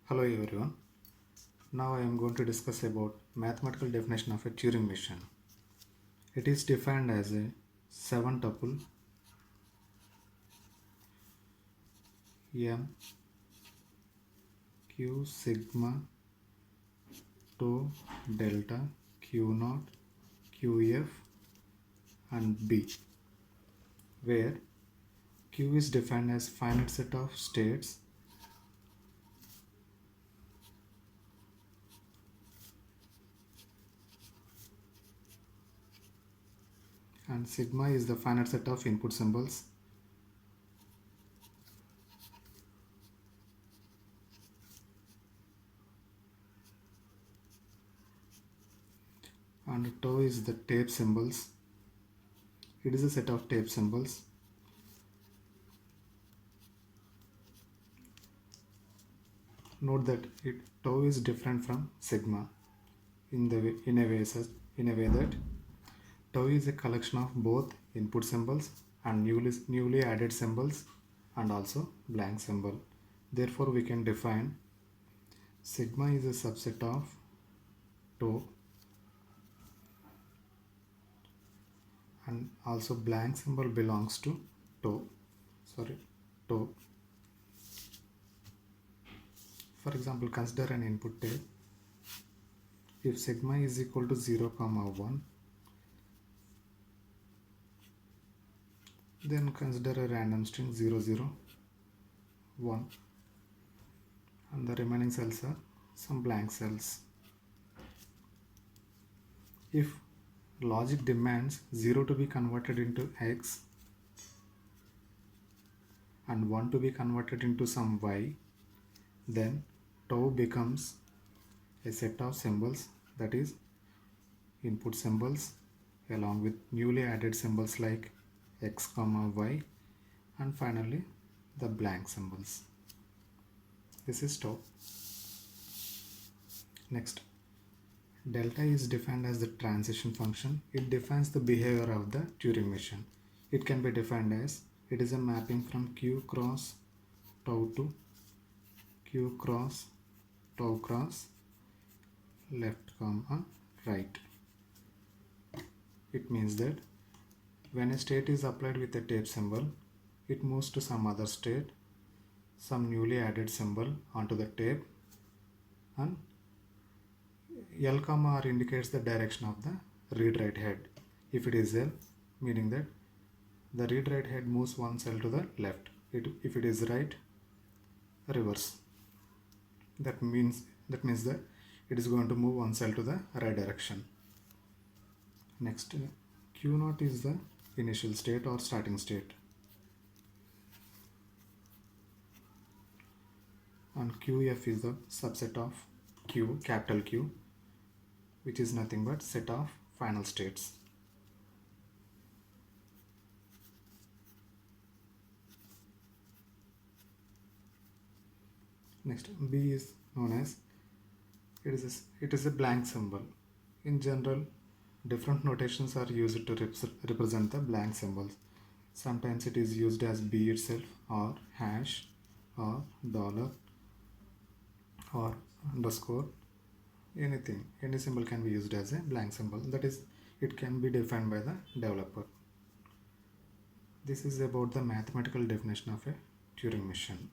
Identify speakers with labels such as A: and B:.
A: Hello everyone. Now I am going to discuss about mathematical definition of a Turing machine. It is defined as a 7-tuple m q sigma tau delta q naught qf and b, where q is defined as finite set of states and sigma is the finite set of input symbols, and tau is the tape symbols. It is a set of tape symbols. Note that tau is different from sigma in a way that tau is a collection of both input symbols and newly added symbols and also blank symbol. Therefore, we can define sigma is a subset of tau, and also blank symbol belongs to tau. Tau. For example, consider an input tape. If sigma is equal to 0, 1, then consider a random string 0, 0, 1, and the remaining cells are some blank cells. If logic demands 0 to be converted into x and 1 to be converted into some y, then tau becomes a set of symbols, that is input symbols along with newly added symbols like x, y, and finally the blank symbols. This is tau. Next, delta is defined as the transition function. It defines the behavior of the Turing machine. It can be defined as it is a mapping from q cross tau to q cross tau cross left, right. It means that when a state is applied with a tape symbol, it moves to some other state, some newly added symbol onto the tape, and L, R indicates the direction of the read-write head. If it is L, meaning that the read-write head moves one cell to the left. If it is right, reverse. That means that it is going to move one cell to the right direction. Next, Q naught is the initial state or starting state, and QF is the subset of Q, capital Q, which is nothing but set of final states. Next, B is known as it is a blank symbol. In general, different notations are used to represent the blank symbols. Sometimes it is used as B itself, or hash, or dollar, or underscore. Anything, any symbol can be used as a blank symbol. That is, it can be defined by the developer. This is about the mathematical definition of a Turing machine.